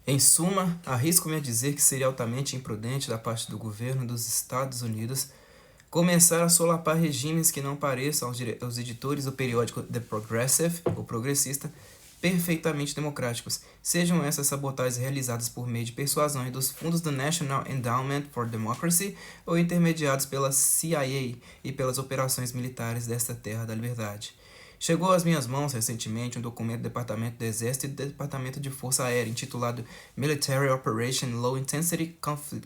Em suma, arrisco-me a dizer que seria altamente imprudente da parte do governo dos Estados Unidos começar a solapar regimes que não pareçam aos editores do periódico The Progressive, o Progressista, perfeitamente democráticos, sejam essas sabotagens realizadas por meio de persuasões dos fundos do National Endowment for Democracy ou intermediados pela CIA e pelas operações militares desta terra da liberdade. Chegou às minhas mãos recentemente um documento do Departamento do Exército e do Departamento de Força Aérea intitulado Military Operation Low Intensity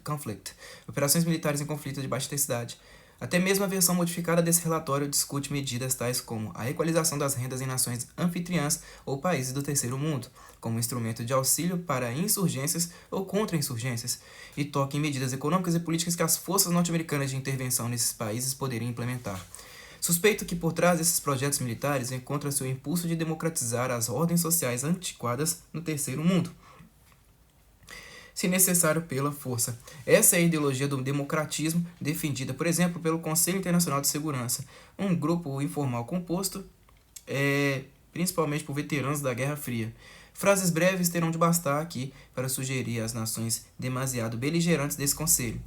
Conflict, Operações Militares em Conflito de Baixa Intensidade. Até mesmo a versão modificada desse relatório discute medidas tais como a equalização das rendas em nações anfitriãs ou países do terceiro mundo, como instrumento de auxílio para insurgências ou contra-insurgências, e toca em medidas econômicas e políticas que as forças norte-americanas de intervenção nesses países poderiam implementar. Suspeito que por trás desses projetos militares encontra-se o impulso de democratizar as ordens sociais antiquadas no terceiro mundo, se necessário pela força. Essa é a ideologia do democratismo defendida, por exemplo, pelo Conselho Internacional de Segurança, um grupo informal composto principalmente por veteranos da Guerra Fria. Frases breves terão de bastar aqui para sugerir às nações demasiado beligerantes desse conselho.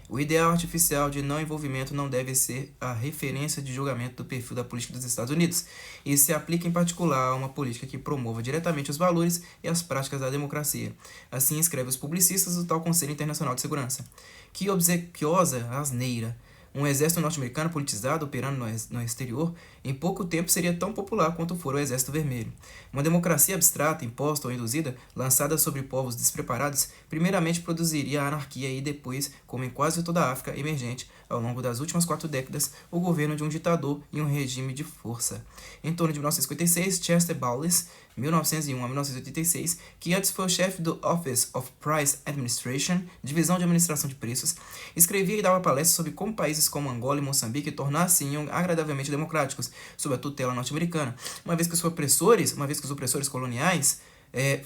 O ideal artificial de não envolvimento não deve ser a referência de julgamento do perfil da política dos Estados Unidos. Isso se aplica em particular a uma política que promova diretamente os valores e as práticas da democracia. Assim escreve os publicistas do tal Conselho Internacional de Segurança. Que obsequiosa asneira! Um exército norte-americano politizado operando no exterior, em pouco tempo seria tão popular quanto for o Exército Vermelho. Uma democracia abstrata, imposta ou induzida, lançada sobre povos despreparados, primeiramente produziria a anarquia e depois, como em quase toda a África emergente, ao longo das últimas 4 décadas, o governo de um ditador e um regime de força. Em torno de 1956, Chester Bowles, 1901 a 1986, que antes foi o chefe do Office of Price Administration, divisão de administração de preços, escrevia e dava palestras sobre como países como Angola e Moçambique tornar-se-iam agradavelmente democráticos, sob a tutela norte-americana, uma vez que os opressores coloniais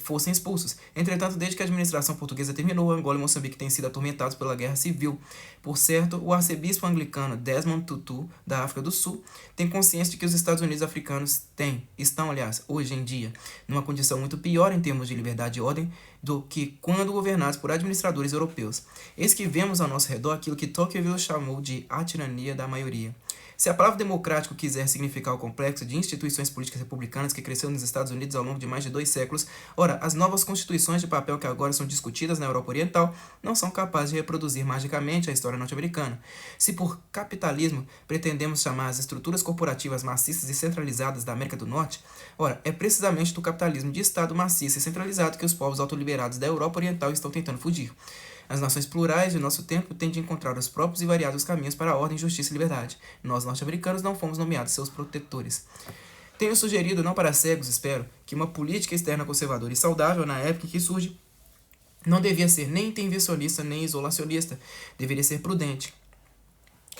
fossem expulsos. Entretanto, desde que a administração portuguesa terminou, Angola e Moçambique têm sido atormentados pela guerra civil. Por certo, o arcebispo anglicano Desmond Tutu, da África do Sul, tem consciência de que os Estados Unidos africanos estão, hoje em dia, numa condição muito pior em termos de liberdade e ordem do que quando governados por administradores europeus. Eis que vemos ao nosso redor aquilo que Tocqueville chamou de a tirania da maioria. Se a palavra democrático quiser significar o complexo de instituições políticas republicanas que cresceu nos Estados Unidos ao longo de mais de 2 séculos, ora, as novas constituições de papel que agora são discutidas na Europa Oriental não são capazes de reproduzir magicamente a história norte-americana. Se por capitalismo pretendemos chamar as estruturas corporativas maciças e centralizadas da América do Norte, ora, é precisamente do capitalismo de Estado maciço e centralizado que os povos autoliberados da Europa Oriental estão tentando fugir. As nações plurais de nosso tempo têm de encontrar os próprios e variados caminhos para a ordem, justiça e liberdade. Nós, norte-americanos, não fomos nomeados seus protetores. Tenho sugerido, não para cegos, espero, que uma política externa conservadora e saudável, na época em que surge, não devia ser nem intervencionista nem isolacionista, deveria ser prudente.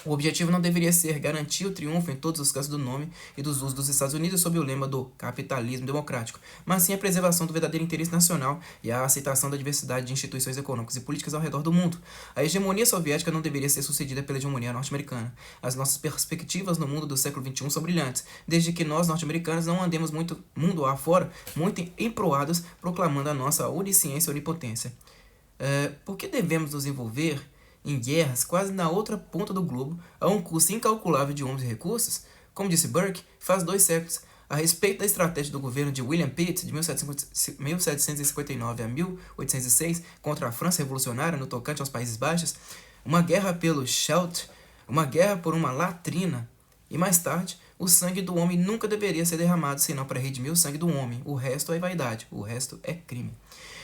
O objetivo não deveria ser garantir o triunfo em todos os casos do nome e dos usos dos Estados Unidos sob o lema do capitalismo democrático, mas sim a preservação do verdadeiro interesse nacional e a aceitação da diversidade de instituições econômicas e políticas ao redor do mundo. A hegemonia soviética não deveria ser sucedida pela hegemonia norte-americana. As nossas perspectivas no mundo do século XXI são brilhantes, desde que nós, norte-americanos, não andemos muito mundo afora, muito emproados, proclamando a nossa onisciência e onipotência. Por que devemos nos envolver em guerras quase na outra ponta do globo, a um custo incalculável de homens e recursos? Como disse Burke, faz 2 séculos, a respeito da estratégia do governo de William Pitt, de 1759 a 1806, contra a França revolucionária no tocante aos Países Baixos, uma guerra pelo Scheldt, uma guerra por uma latrina, e mais tarde, o sangue do homem nunca deveria ser derramado senão para redimir o sangue do homem, o resto é vaidade, o resto é crime.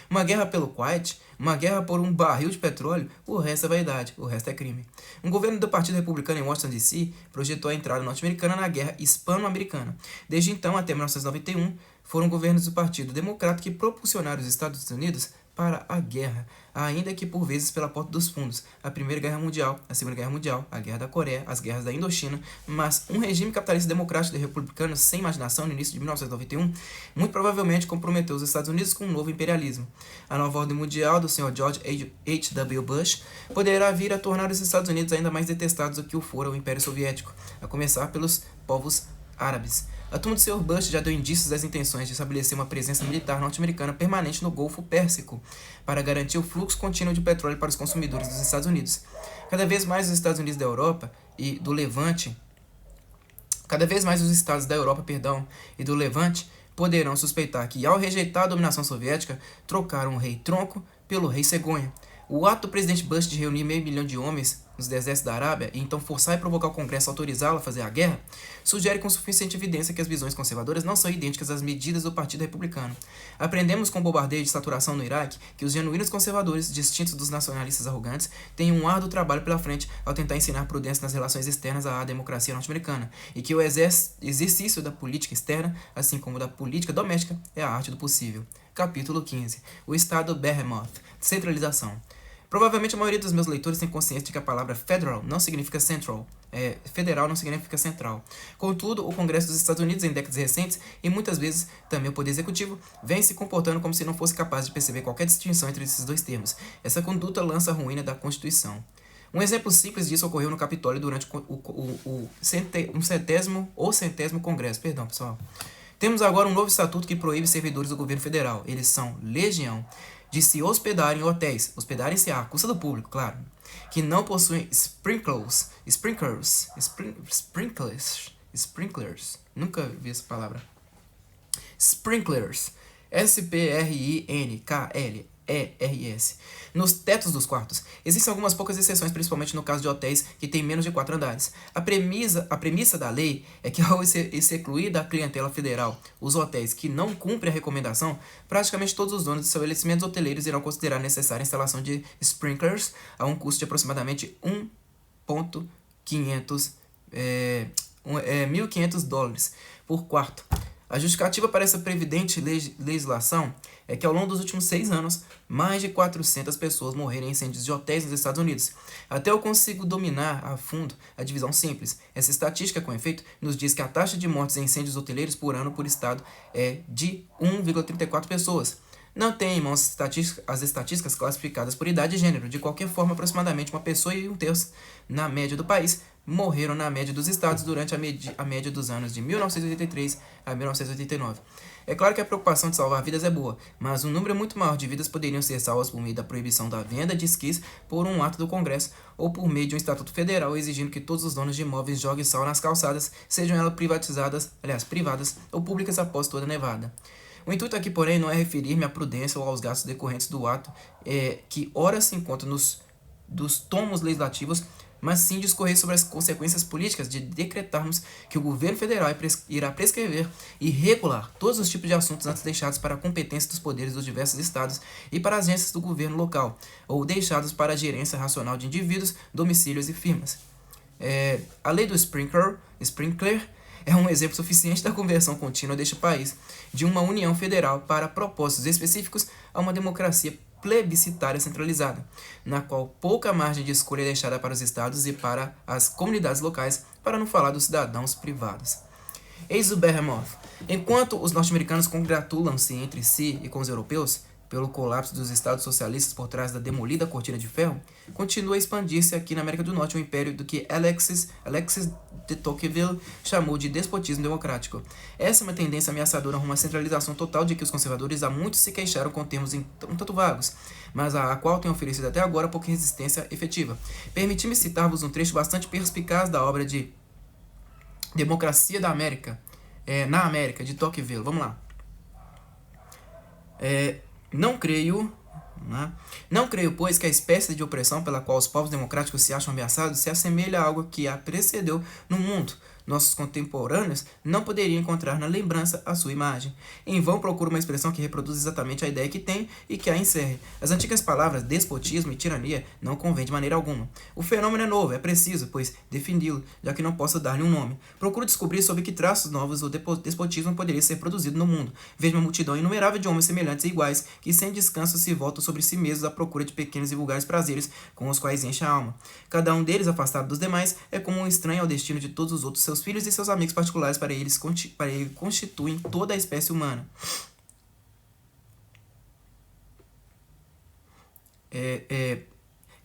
Uma guerra pelo Kuwait, uma guerra por um barril de petróleo, o resto é vaidade, o resto é crime. Um governo do Partido Republicano em Washington, D.C. projetou a entrada norte-americana na Guerra Hispano-Americana. Desde então até 1991, foram governos do Partido Democrata que propulsionaram os Estados Unidos para a guerra, ainda que por vezes pela porta dos fundos, a Primeira Guerra Mundial, a Segunda Guerra Mundial, a Guerra da Coreia, as guerras da Indochina, mas um regime capitalista democrático e republicano sem imaginação no início de 1991 muito provavelmente comprometeu os Estados Unidos com um novo imperialismo. A nova ordem mundial do Sr. George H.W. Bush poderá vir a tornar os Estados Unidos ainda mais detestados do que o fora o Império Soviético, a começar pelos povos árabes. A turma do Sr. Bush já deu indícios das intenções de estabelecer uma presença militar norte-americana permanente no Golfo Pérsico para garantir o fluxo contínuo de petróleo para os consumidores dos Estados Unidos. Cada vez mais os Estados Unidos da Europa e do Levante, e do Levante poderão suspeitar que, ao rejeitar a dominação soviética, trocaram o rei Tronco pelo rei Cegonha. O ato do presidente Bush de reunir 500 mil de homens nos desertos da Arábia e então forçar e provocar o Congresso a autorizá-lo a fazer a guerra, sugere com suficiente evidência que as visões conservadoras não são idênticas às medidas do Partido Republicano. Aprendemos com o bombardeio de saturação no Iraque que os genuínos conservadores, distintos dos nacionalistas arrogantes, têm um árduo trabalho pela frente ao tentar ensinar prudência nas relações externas à democracia norte-americana, e que o exercício da política externa, assim como da política doméstica, é a arte do possível. Capítulo 15. O Estado Behemoth. Centralização. Provavelmente a maioria dos meus leitores tem consciência de que a palavra federal não significa central. Federal não significa central. Contudo, o Congresso dos Estados Unidos, em décadas recentes, e muitas vezes também o Poder Executivo, vem se comportando como se não fosse capaz de perceber qualquer distinção entre esses dois termos. Essa conduta lança a ruína da Constituição. Um exemplo simples disso ocorreu no Capitólio durante o centésimo Congresso. Perdão, pessoal. Temos agora um novo estatuto que proíbe servidores do governo federal. Eles são legião de se hospedarem em hotéis, hospedarem-se à custa do público, claro, que não possuem sprinklers, nunca vi essa palavra, sprinklers, S-P-R-I-N-K-L-E-R-S, nos tetos dos quartos. Existem algumas poucas exceções, principalmente no caso de hotéis que têm menos de 4 andares. A premissa da lei é que, ao se excluir da clientela federal os hotéis que não cumprem a recomendação, praticamente todos os donos de estabelecimentos hoteleiros irão considerar necessária a instalação de sprinklers a um custo de aproximadamente $1.500 por quarto. A justificativa para essa previdente legislação é que, ao longo dos últimos 6 anos, mais de 400 pessoas morreram em incêndios de hotéis nos Estados Unidos. Até eu consigo dominar a fundo a divisão simples. Essa estatística, com efeito, nos diz que a taxa de mortes em incêndios hoteleiros por ano por estado é de 1,34 pessoas. Não tem em mãos as estatísticas classificadas por idade e gênero. De qualquer forma, aproximadamente 1 pessoa e 1/3 na média do país morreram na média dos estados durante a média dos anos de 1983 a 1989. É claro que a preocupação de salvar vidas é boa, mas um número muito maior de vidas poderiam ser salvas por meio da proibição da venda de esquis por um ato do Congresso ou por meio de um estatuto federal exigindo que todos os donos de imóveis joguem sal nas calçadas, sejam elas privadas ou públicas após toda nevada. O intuito aqui, porém, não é referir-me à prudência ou aos gastos decorrentes do ato que ora se encontra dos tomos legislativos, mas sim discorrer sobre as consequências políticas de decretarmos que o governo federal irá prescrever e regular todos os tipos de assuntos antes deixados para a competência dos poderes dos diversos estados e para as agências do governo local, ou deixados para a gerência racional de indivíduos, domicílios e firmas. A lei do sprinkler é um exemplo suficiente da conversão contínua deste país de uma união federal para propósitos específicos a uma democracia plebiscitária centralizada, na qual pouca margem de escolha é deixada para os estados e para as comunidades locais, para não falar dos cidadãos privados. Eis o Behemoth. Enquanto os norte-americanos congratulam-se entre si e com os europeus pelo colapso dos estados socialistas por trás da demolida cortina de ferro, continua a expandir-se aqui na América do Norte um império do que Alexis de Tocqueville chamou de despotismo democrático. Essa é uma tendência ameaçadora a uma centralização total de que os conservadores há muito se queixaram com termos um tanto vagos, mas a qual tem oferecido até agora pouca resistência efetiva. Permiti-me citar-vos um trecho bastante perspicaz da obra de Democracia na América, de Tocqueville. Vamos lá. Não creio, pois, que a espécie de opressão pela qual os povos democráticos se acham ameaçados se assemelha a algo que a precedeu no mundo. Nossos contemporâneos não poderiam encontrar na lembrança a sua imagem. Em vão procura uma expressão que reproduz exatamente a ideia que tem e que a encerre. As antigas palavras despotismo e tirania não convêm de maneira alguma. O fenômeno é novo, é preciso, pois, defini-lo, já que não posso dar-lhe um nome. Procuro descobrir sob que traços novos o despotismo poderia ser produzido no mundo. Vejo uma multidão inumerável de homens semelhantes e iguais, que sem descanso se voltam sobre si mesmos à procura de pequenos e vulgares prazeres com os quais enche a alma. Cada um deles, afastado dos demais, é como um estranho ao destino de todos os outros seus filhos e seus amigos particulares, para ele constituem toda a espécie humana.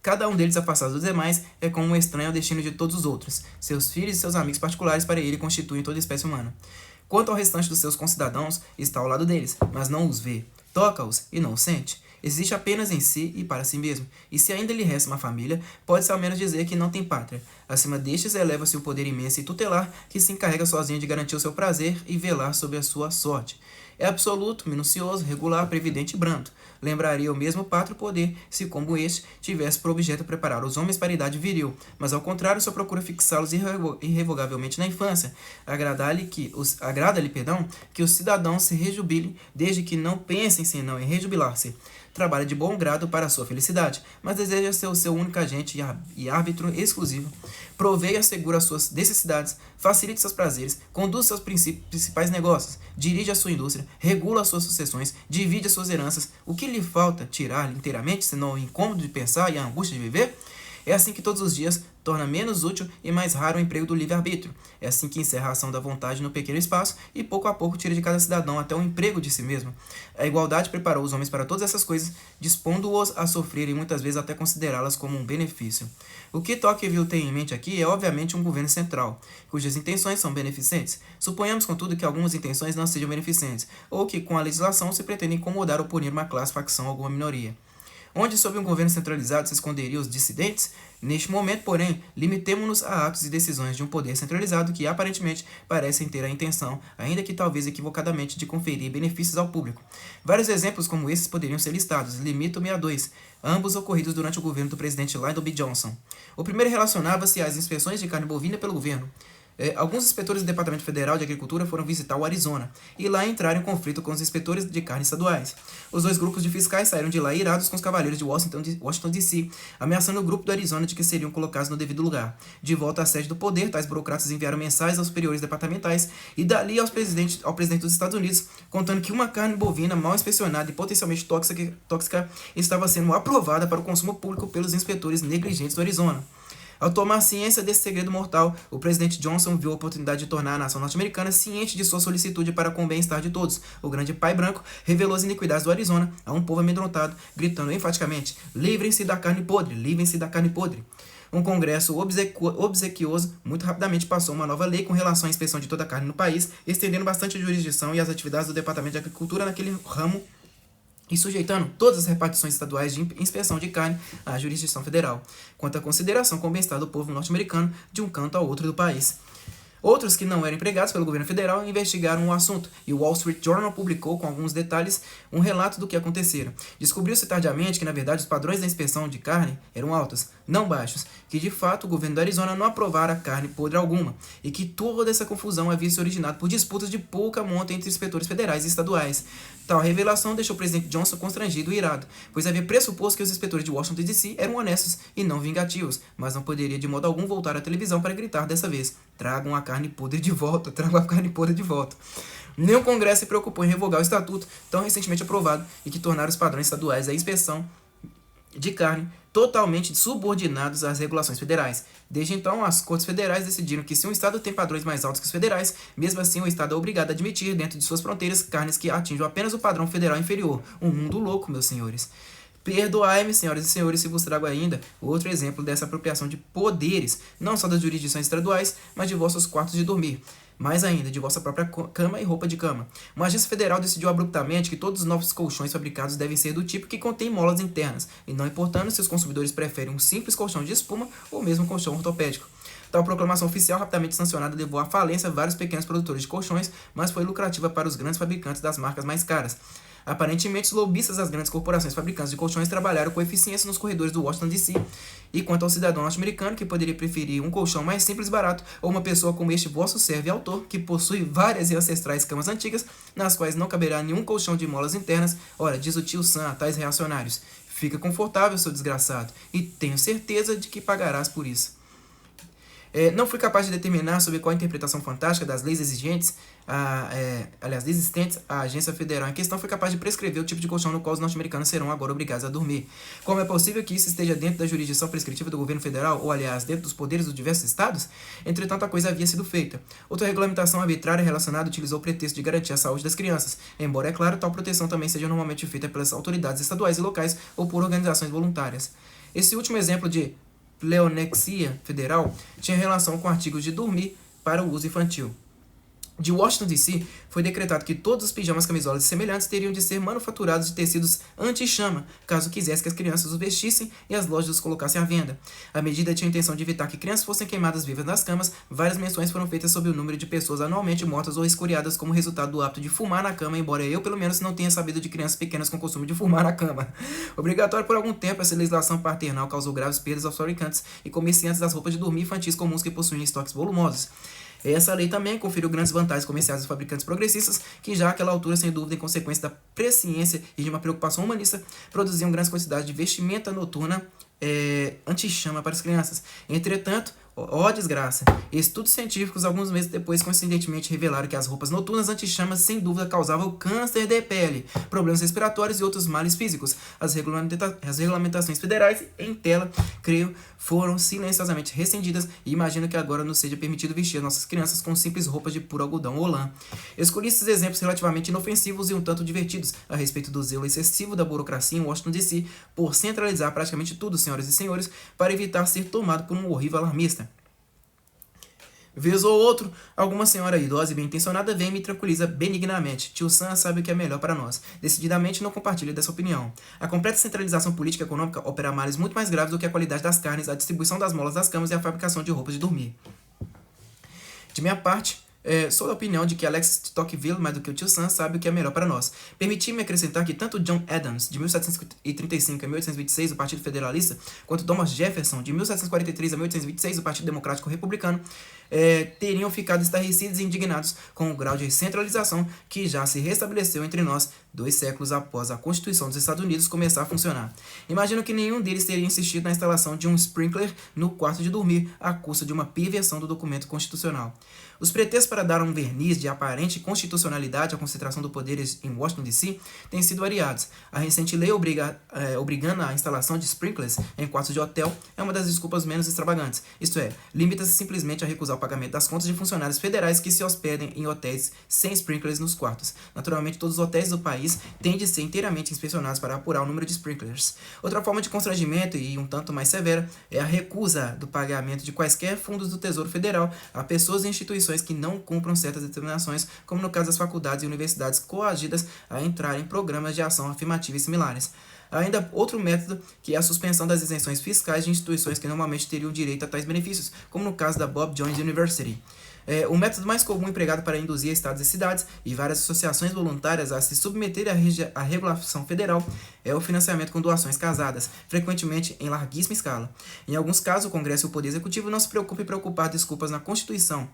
Cada um deles, afastado dos demais, é como um estranho ao destino de todos os outros. Seus filhos e seus amigos particulares, para ele constituem toda a espécie humana. Quanto ao restante dos seus concidadãos, está ao lado deles, mas não os vê. Toca-os e não os sente. Existe apenas em si e para si mesmo. E se ainda lhe resta uma família, pode-se ao menos dizer que não tem pátria. Acima destes eleva-se o poder imenso e tutelar que se encarrega sozinho de garantir o seu prazer e velar sobre a sua sorte. É absoluto, minucioso, regular, previdente e brando. Lembraria o mesmo pátrio poder se, como este, tivesse por objeto preparar os homens para a idade viril, mas ao contrário só procura fixá-los irrevogavelmente na infância. Agrada-lhe que os cidadãos se rejubilem, desde que não pensem senão em rejubilar-se. Trabalha de bom grado para a sua felicidade, mas deseja ser o seu único agente e árbitro exclusivo. Proveia e assegura as suas necessidades, facilite seus prazeres, conduz seus principais negócios, dirige a sua indústria, regula as suas sucessões, divide as suas heranças. O que lhe falta tirar-lhe inteiramente, senão o incômodo de pensar e a angústia de viver? É assim que todos os dias torna menos útil e mais raro o emprego do livre-arbítrio. É assim que encerra a ação da vontade no pequeno espaço e pouco a pouco tira de cada cidadão até o emprego de si mesmo. A igualdade preparou os homens para todas essas coisas, dispondo-os a sofrer e muitas vezes até considerá-las como um benefício. O que Tocqueville tem em mente aqui é obviamente um governo central, cujas intenções são beneficentes. Suponhamos, contudo, que algumas intenções não sejam beneficentes, ou que com a legislação se pretende incomodar ou punir uma classe, facção ou alguma minoria. Onde sob um governo centralizado se esconderiam os dissidentes? Neste momento, porém, limitemo-nos a atos e decisões de um poder centralizado que aparentemente parecem ter a intenção, ainda que talvez equivocadamente, de conferir benefícios ao público. Vários exemplos como esses poderiam ser listados, limito-me a dois, ambos ocorridos durante o governo do presidente Lyndon B. Johnson. O primeiro relacionava-se às inspeções de carne bovina pelo governo. Alguns inspetores do Departamento Federal de Agricultura foram visitar o Arizona e lá entraram em conflito com os inspetores de carne estaduais. Os dois grupos de fiscais saíram de lá irados com os cavaleiros de Washington D.C., ameaçando o grupo do Arizona de que seriam colocados no devido lugar. De volta à sede do poder, tais burocratas enviaram mensagens aos superiores departamentais e dali ao presidente dos Estados Unidos, contando que uma carne bovina mal inspecionada e potencialmente tóxica estava sendo aprovada para o consumo público pelos inspetores negligentes do Arizona. Ao tomar ciência desse segredo mortal, o presidente Johnson viu a oportunidade de tornar a nação norte-americana ciente de sua solicitude para com o bem-estar de todos. O grande pai branco revelou as iniquidades do Arizona a um povo amedrontado, gritando enfaticamente: livrem-se da carne podre, livrem-se da carne podre. Um congresso obsequioso muito rapidamente passou uma nova lei com relação à inspeção de toda a carne no país, estendendo bastante a jurisdição e as atividades do Departamento de Agricultura naquele ramo e sujeitando todas as repartições estaduais de inspeção de carne à jurisdição federal, quanto à consideração com o bem-estar do povo norte-americano de um canto ao outro do país. Outros que não eram empregados pelo governo federal investigaram o assunto, e o Wall Street Journal publicou com alguns detalhes um relato do que acontecera. Descobriu-se tardiamente que, na verdade, os padrões da inspeção de carne eram altos, não baixos, que de fato o governo do Arizona não aprovara carne podre alguma, e que toda essa confusão havia se originado por disputas de pouca monta entre inspetores federais e estaduais. Tal revelação deixou o presidente Johnson constrangido e irado, pois havia pressuposto que os inspetores de Washington D.C. eram honestos e não vingativos, mas não poderia de modo algum voltar à televisão para gritar dessa vez: tragam a carne podre de volta, tragam a carne podre de volta. Nem o Congresso se preocupou em revogar o estatuto tão recentemente aprovado e que tornaram os padrões estaduais da inspeção de carne totalmente subordinados às regulações federais. Desde então, as cortes federais decidiram que se um estado tem padrões mais altos que os federais, mesmo assim o estado é obrigado a admitir dentro de suas fronteiras carnes que atinjam apenas o padrão federal inferior. Um mundo louco, meus senhores. Perdoai-me, senhoras e senhores, se vos trago ainda outro exemplo dessa apropriação de poderes, não só das jurisdições estaduais, mas de vossos quartos de dormir. Mais ainda, de vossa própria cama e roupa de cama. Uma agência federal decidiu abruptamente que todos os novos colchões fabricados devem ser do tipo que contém molas internas, e não importando se os consumidores preferem um simples colchão de espuma ou mesmo um colchão ortopédico. Tal proclamação oficial, rapidamente sancionada, levou à falência vários pequenos produtores de colchões, mas foi lucrativa para os grandes fabricantes das marcas mais caras. Aparentemente, os lobistas das grandes corporações fabricantes de colchões trabalharam com eficiência nos corredores do Washington D.C. E quanto ao cidadão norte-americano, que poderia preferir um colchão mais simples e barato, ou uma pessoa como este vosso servo e autor, que possui várias e ancestrais camas antigas, nas quais não caberá nenhum colchão de molas internas, ora, diz o tio Sam a tais reacionários: fica confortável, seu desgraçado, e tenho certeza de que pagarás por isso. Não fui capaz de determinar sobre qual a interpretação fantástica das leis existentes, a agência federal em questão foi capaz de prescrever o tipo de colchão no qual os norte-americanos serão agora obrigados a dormir. Como é possível que isso esteja dentro da jurisdição prescritiva do governo federal, ou aliás, dentro dos poderes dos diversos estados? Entretanto, a coisa havia sido feita. Outra regulamentação arbitrária relacionada utilizou o pretexto de garantir a saúde das crianças, embora, é claro, tal proteção também seja normalmente feita pelas autoridades estaduais e locais ou por organizações voluntárias. Esse último exemplo de pleonexia federal tinha relação com artigos de dormir para o uso infantil. de Washington, D.C., foi decretado que todos os pijamas, camisolas e semelhantes teriam de ser manufaturados de tecidos anti-chama, caso quisesse que as crianças os vestissem e as lojas os colocassem à venda. A medida tinha a intenção de evitar que crianças fossem queimadas vivas nas camas. Várias menções foram feitas sobre o número de pessoas anualmente mortas ou escoriadas como resultado do hábito de fumar na cama, embora eu, pelo menos, não tenha sabido de crianças pequenas com costume de fumar na cama. Obrigatório por algum tempo, essa legislação paternal causou graves perdas aos fabricantes e comerciantes das roupas de dormir infantis comuns que possuíam estoques volumosos. Essa lei também conferiu grandes vantagens comerciais aos fabricantes progressistas, que já àquela altura, sem dúvida, em consequência da presciência e de uma preocupação humanista, produziam grandes quantidades de vestimenta noturna anti-chama para as crianças. Entretanto, ó desgraça, estudos científicos alguns meses depois coincidentemente revelaram que as roupas noturnas anti-chamas sem dúvida causavam câncer de pele, problemas respiratórios e outros males físicos. As regulamentações federais em tela, creio, foram silenciosamente rescindidas e imagino que agora nos seja permitido vestir nossas crianças com simples roupas de puro algodão ou lã. Escolhi esses exemplos relativamente inofensivos e um tanto divertidos a respeito do zelo excessivo da burocracia em Washington, D.C. por centralizar praticamente tudo, senhoras e senhores, para evitar ser tomado por um horrível alarmista. Vez ou outro, alguma senhora idosa e bem-intencionada vem e me tranquiliza benignamente. Tio Sam sabe o que é melhor para nós. Decididamente não compartilho dessa opinião. A completa centralização política e econômica opera males muito mais graves do que a qualidade das carnes, a distribuição das molas das camas e a fabricação de roupas de dormir. De minha parte, sou da opinião de que Alex de Tocqueville, mais do que o Tio Sam, sabe o que é melhor para nós. Permiti-me acrescentar que tanto John Adams, de 1735 a 1826, do Partido Federalista, quanto Thomas Jefferson, de 1743 a 1826, do Partido Democrático Republicano, teriam ficado estarrecidos e indignados com o grau de centralização que já se restabeleceu entre nós 2 séculos após a Constituição dos Estados Unidos começar a funcionar. Imagino que nenhum deles teria insistido na instalação de um sprinkler no quarto de dormir à custa de uma perversão do documento constitucional. Os pretextos para dar um verniz de aparente constitucionalidade à concentração do poder em Washington, D.C. têm sido variados. A recente lei obrigando a instalação de sprinklers em quartos de hotel é uma das desculpas menos extravagantes. Isto é, limita-se simplesmente a recusar o pagamento das contas de funcionários federais que se hospedem em hotéis sem sprinklers nos quartos. Naturalmente, todos os hotéis do país têm de ser inteiramente inspecionados para apurar o número de sprinklers. Outra forma de constrangimento, e um tanto mais severa, é a recusa do pagamento de quaisquer fundos do Tesouro Federal a pessoas e instituições que não cumpram certas determinações, como no caso das faculdades e universidades coagidas a entrar em programas de ação afirmativa e similares. Há ainda outro método, que é a suspensão das isenções fiscais de instituições que normalmente teriam direito a tais benefícios, como no caso da Bob Jones University. O método mais comum empregado para induzir estados e cidades e várias associações voluntárias a se submeterem à regulação federal é o financiamento com doações casadas, frequentemente em larguíssima escala. Em alguns casos, o Congresso e o Poder Executivo não se preocupam em procurar desculpas na Constituição,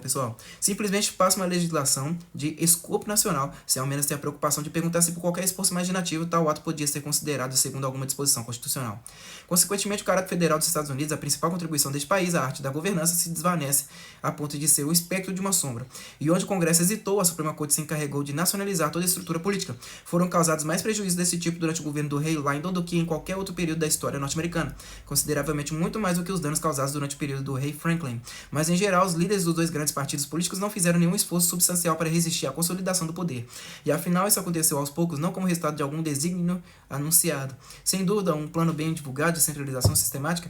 pessoal. Simplesmente passa uma legislação de escopo nacional, sem ao menos ter a preocupação de perguntar se por qualquer esforço imaginativo tal ato podia ser considerado segundo alguma disposição constitucional. Consequentemente, o caráter federal dos Estados Unidos, a principal contribuição deste país à arte da governança, se desvanece a ponto de ser o espectro de uma sombra. E onde o Congresso hesitou, a Suprema Corte se encarregou de nacionalizar toda a estrutura política. Foram causados mais prejuízos desse tipo durante o governo do rei Lyndon do que em qualquer outro período da história norte-americana, consideravelmente muito mais do que os danos causados durante o período do rei Franklin. Mas, em geral, os líderes dos 2 grandes partidos políticos não fizeram nenhum esforço substancial para resistir à consolidação do poder. E, afinal, isso aconteceu aos poucos, não como resultado de algum desígnio anunciado. Sem dúvida, um plano bem divulgado de centralização sistemática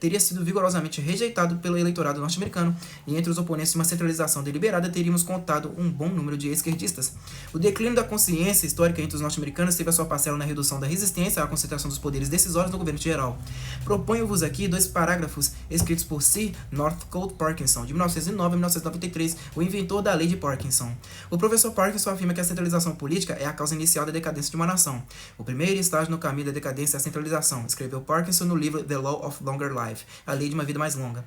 teria sido vigorosamente rejeitado pelo eleitorado norte-americano, e entre os oponentes de uma centralização deliberada teríamos contado um bom número de esquerdistas. O declínio da consciência histórica entre os norte-americanos teve a sua parcela na redução da resistência à concentração dos poderes decisórios no governo geral. Proponho-vos aqui 2 parágrafos escritos por Sir Northcote Parkinson, de 1909 a 1993, o inventor da lei de Parkinson. O professor Parkinson afirma que a centralização política é a causa inicial da decadência de uma nação. O primeiro estágio no caminho da decadência é a centralização, escreveu Parkinson no livro The Law of Longer Life, a lei de uma vida mais longa.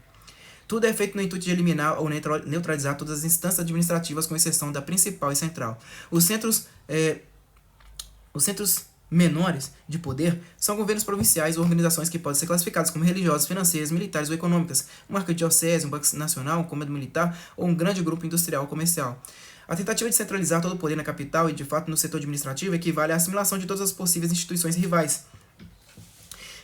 Tudo é feito no intuito de eliminar ou neutralizar todas as instâncias administrativas, com exceção da principal e central. Os centros menores de poder são governos provinciais ou organizações que podem ser classificadas como religiosas, financeiras, militares ou econômicas, uma arquidiocese, um banco nacional, um comando militar ou um grande grupo industrial ou comercial. A tentativa de centralizar todo o poder na capital e, de fato, no setor administrativo equivale à assimilação de todas as possíveis instituições rivais.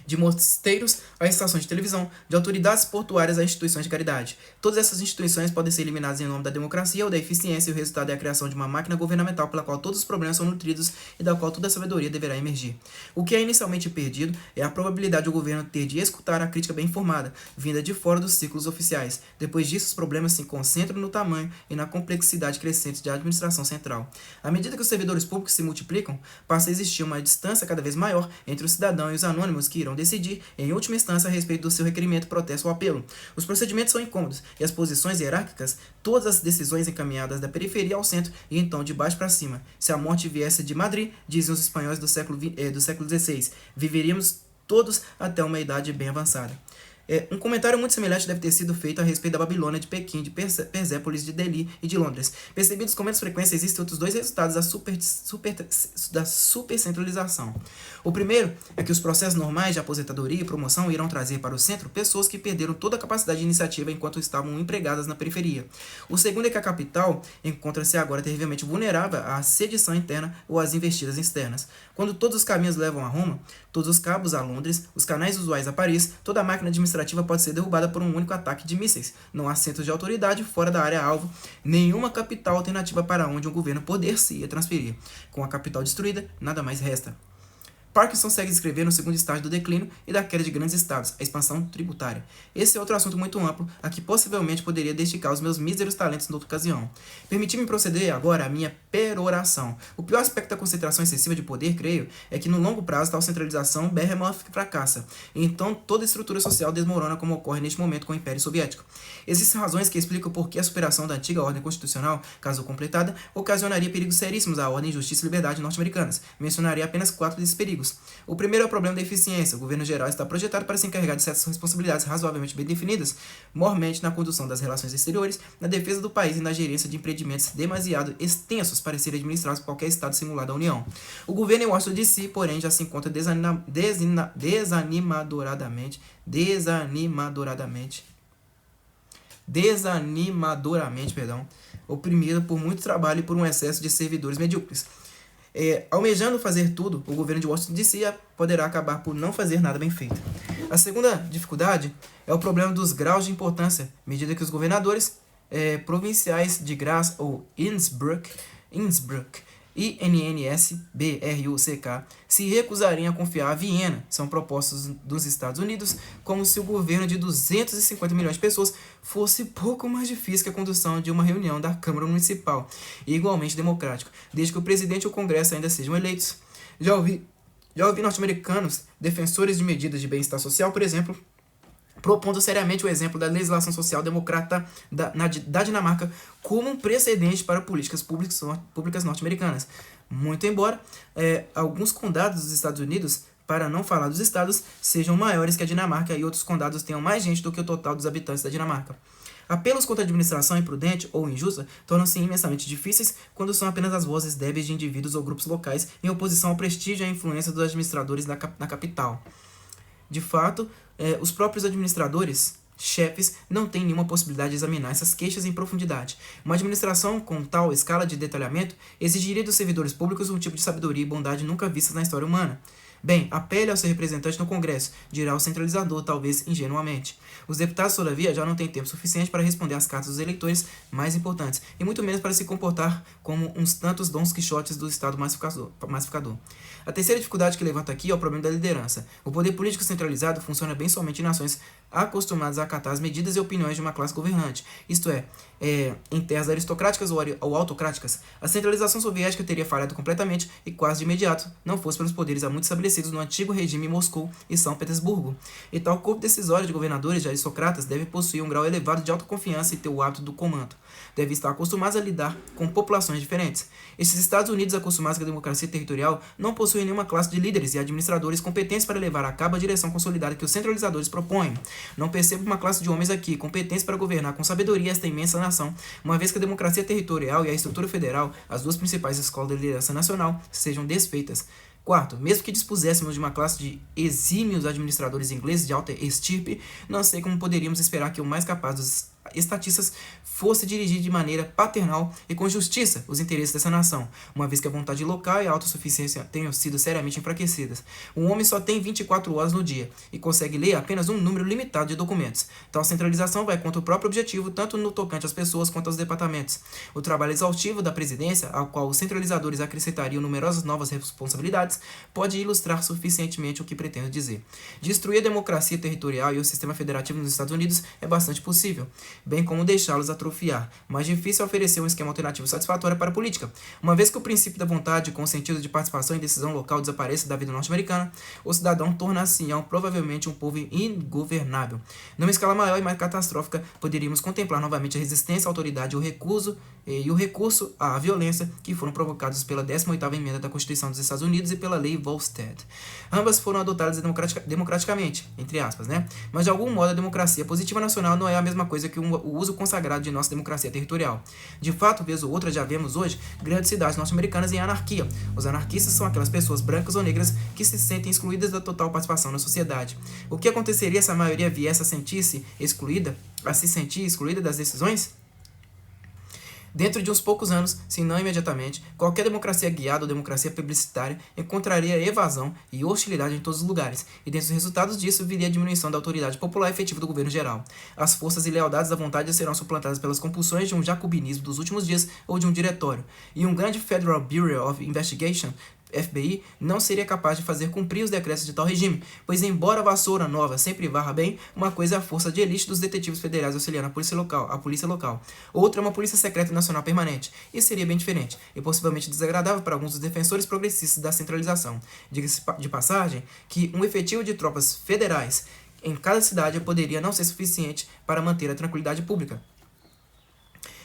de mosteiros a estações de televisão, de autoridades portuárias a instituições de caridade. Todas essas instituições podem ser eliminadas em nome da democracia ou da eficiência, e o resultado é a criação de uma máquina governamental pela qual todos os problemas são nutridos e da qual toda a sabedoria deverá emergir. O que é inicialmente perdido é a probabilidade do governo ter de escutar a crítica bem informada, vinda de fora dos círculos oficiais. Depois disso, os problemas se concentram no tamanho e na complexidade crescente da administração central. À medida que os servidores públicos se multiplicam, passa a existir uma distância cada vez maior entre o cidadão e os anônimos que irão decidir, em última instância, a respeito do seu requerimento, protesto ou apelo. Os procedimentos são incômodos e as posições hierárquicas, todas as decisões encaminhadas da periferia ao centro e então de baixo para cima. Se a morte viesse de Madrid, dizem os espanhóis do século XVI, viveríamos todos até uma idade bem avançada. Um comentário muito semelhante deve ter sido feito a respeito da Babilônia, de Pequim, de Persépolis, de Delhi e de Londres. Percebidos com menos frequência, existem outros dois resultados da supercentralização. O primeiro é que os processos normais de aposentadoria e promoção irão trazer para o centro pessoas que perderam toda a capacidade de iniciativa enquanto estavam empregadas na periferia. O segundo é que a capital encontra-se agora terrivelmente vulnerável à sedição interna ou às investidas externas. Quando todos os caminhos levam a Roma, todos os cabos a Londres, os canais usuais a Paris, toda a máquina administrativa pode ser derrubada por um único ataque de mísseis. Não há centros de autoridade fora da área-alvo, nenhuma capital alternativa para onde um governo poder-se transferir. Com a capital destruída, nada mais resta. Parkinson segue escrevendo o segundo estágio do declínio e da queda de grandes estados, a expansão tributária. Esse é outro assunto muito amplo, a que possivelmente poderia dedicar os meus míseros talentos em outra ocasião. Permiti-me proceder agora à minha peroração. O pior aspecto da concentração excessiva de poder, creio, é que no longo prazo tal centralização behemoth fracassa, e então toda a estrutura social desmorona como ocorre neste momento com o Império Soviético. Existem razões que explicam por que a superação da antiga ordem constitucional, caso completada, ocasionaria perigos seríssimos à ordem, justiça e liberdade norte-americanas. Mencionarei apenas 4 desses perigos. O primeiro é o problema da eficiência. O governo geral está projetado para se encarregar de certas responsabilidades razoavelmente bem definidas, mormente na condução das relações exteriores, na defesa do país e na gerência de empreendimentos demasiado extensos para serem administrados por qualquer estado simulado da União. O governo em Washington DC, porém, já se encontra desanimadoramente, oprimido por muito trabalho e por um excesso de servidores medíocres. Almejando fazer tudo, o governo de Washington DC poderá acabar por não fazer nada bem feito. A segunda dificuldade é o problema dos graus de importância, à medida que os governadores provinciais de Graz ou Innsbruck INNSBRUCK se recusariam a confiar a Viena. São propostas dos Estados Unidos como se o governo de 250 milhões de pessoas fosse pouco mais difícil que a condução de uma reunião da Câmara Municipal, e igualmente democrático, desde que o presidente e o Congresso ainda sejam eleitos. Já ouvi norte-americanos, defensores de medidas de bem-estar social, por exemplo, propondo seriamente o exemplo da legislação social democrata da Dinamarca como um precedente para políticas públicas norte-americanas. Muito embora alguns condados dos Estados Unidos, para não falar dos estados, sejam maiores que a Dinamarca e outros condados tenham mais gente do que o total dos habitantes da Dinamarca. Apelos contra a administração imprudente ou injusta tornam-se imensamente difíceis quando são apenas as vozes débeis de indivíduos ou grupos locais em oposição ao prestígio e à influência dos administradores na capital. De fato, os próprios administradores, chefes, não têm nenhuma possibilidade de examinar essas queixas em profundidade. Uma administração com tal escala de detalhamento exigiria dos servidores públicos um tipo de sabedoria e bondade nunca vistas na história humana. Bem, apele ao seu representante no Congresso, dirá o centralizador, talvez ingenuamente. Os deputados, todavia, já não têm tempo suficiente para responder às cartas dos eleitores mais importantes, e muito menos para se comportar como uns tantos Dons Quixotes do Estado massificador. A terceira dificuldade que levanta aqui é o problema da liderança. O poder político centralizado funciona bem somente em nações acostumadas a acatar as medidas e opiniões de uma classe governante, isto é, em terras aristocráticas ou autocráticas. A centralização soviética teria falhado completamente e quase de imediato, não fosse pelos poderes há muito estabelecidos no antigo regime em Moscou e São Petersburgo. E tal corpo decisório de governadores e aristocratas deve possuir um grau elevado de autoconfiança e ter o hábito do comando. Deve estar acostumados a lidar com populações diferentes. Esses Estados Unidos acostumados com a democracia territorial não possuem nenhuma classe de líderes e administradores competentes para levar a cabo a direção consolidada que os centralizadores propõem. Não percebo uma classe de homens aqui competentes para governar com sabedoria esta imensa nação, uma vez que a democracia territorial e a estrutura federal, as duas principais escolas de liderança nacional, sejam desfeitas. Quarto, mesmo que dispuséssemos de uma classe de exímios administradores ingleses de alta estirpe, não sei como poderíamos esperar que o mais capaz dos estatistas fosse dirigir de maneira paternal e com justiça os interesses dessa nação, uma vez que a vontade local e a autossuficiência tenham sido seriamente enfraquecidas. Um homem só tem 24 horas no dia e consegue ler apenas um número limitado de documentos. Tal centralização vai contra o próprio objetivo, tanto no tocante às pessoas quanto aos departamentos. O trabalho exaustivo da presidência, ao qual os centralizadores acrescentariam numerosas novas responsabilidades, pode ilustrar suficientemente o que pretendo dizer. Destruir a democracia territorial e o sistema federativo nos Estados Unidos é bastante possível, bem como deixá-los atrofiar. Mais difícil é oferecer um esquema alternativo satisfatório para a política. Uma vez que o princípio da vontade, com o sentido de participação e decisão local desapareça da vida norte-americana, o cidadão torna-se-ão provavelmente um povo ingovernável. Numa escala maior e mais catastrófica, poderíamos contemplar novamente a resistência à autoridade e o recurso à violência que foram provocados pela 18ª emenda da Constituição dos Estados Unidos e pela Lei Volstead. Ambas foram adotadas democraticamente, entre aspas, né? Mas de algum modo a democracia positiva nacional não é a mesma coisa que o uso consagrado de nossa democracia territorial. De fato, vez ou outra, já vemos hoje grandes cidades norte-americanas em anarquia. Os anarquistas são aquelas pessoas brancas ou negras que se sentem excluídas da total participação na sociedade. O que aconteceria se a maioria viesse a se sentir excluída das decisões? Dentro de uns poucos anos, se não imediatamente, qualquer democracia guiada ou democracia plebiscitária encontraria evasão e hostilidade em todos os lugares, e dentre os resultados disso viria a diminuição da autoridade popular efetiva do governo geral. As forças e lealdades da vontade serão suplantadas pelas compulsões de um jacobinismo dos últimos dias ou de um diretório, e um grande Federal Bureau of Investigation FBI não seria capaz de fazer cumprir os decretos de tal regime, pois embora a vassoura nova sempre varra bem, uma coisa é a força de elite dos detetives federais auxiliando a polícia local. Outra é uma polícia secreta nacional permanente, e seria bem diferente, e possivelmente desagradável para alguns dos defensores progressistas da centralização. Diga-se de passagem que um efetivo de tropas federais em cada cidade poderia não ser suficiente para manter a tranquilidade pública.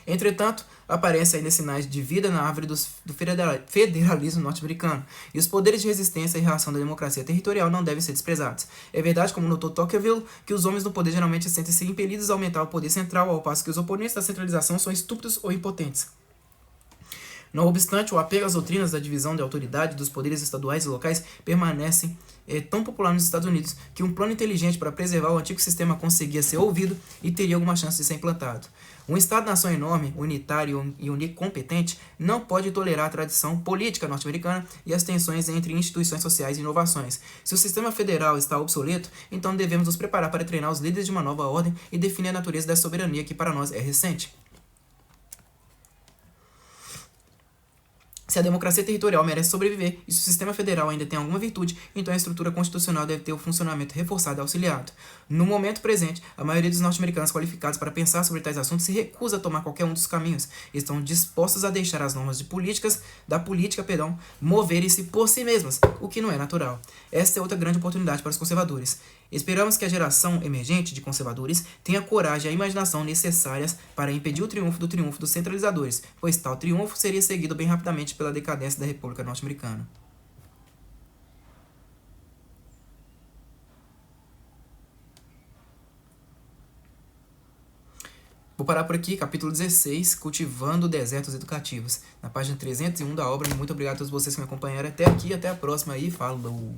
Entretanto, aparecem ainda sinais de vida na árvore do federalismo norte-americano, e os poderes de resistência e reação da democracia territorial não devem ser desprezados. É verdade, como notou Tocqueville, que os homens no poder geralmente sentem-se impelidos a aumentar o poder central, ao passo que os oponentes da centralização são estúpidos ou impotentes. Não obstante, o apego às doutrinas da divisão de autoridade dos poderes estaduais e locais permanece tão popular nos Estados Unidos que um plano inteligente para preservar o antigo sistema conseguia ser ouvido e teria alguma chance de ser implantado. Um Estado-nação enorme, unitário e unicompetente não pode tolerar a tradição política norte-americana e as tensões entre instituições sociais e inovações. Se o sistema federal está obsoleto, então devemos nos preparar para treinar os líderes de uma nova ordem e definir a natureza da soberania que para nós é recente. Se a democracia territorial merece sobreviver e se o sistema federal ainda tem alguma virtude, então a estrutura constitucional deve ter o funcionamento reforçado e auxiliado. No momento presente, a maioria dos norte-americanos qualificados para pensar sobre tais assuntos se recusa a tomar qualquer um dos caminhos. Estão dispostos a deixar as normas da política, moverem-se por si mesmas, o que não é natural. Esta é outra grande oportunidade para os conservadores. Esperamos que a geração emergente de conservadores tenha a coragem e a imaginação necessárias para impedir o triunfo dos centralizadores, pois tal triunfo seria seguido bem rapidamente pela decadência da República Norte-Americana. Vou parar por aqui, capítulo 16, Cultivando Desertos Educativos, na página 301 da obra. Muito obrigado a todos vocês que me acompanharam até aqui, até a próxima e falou!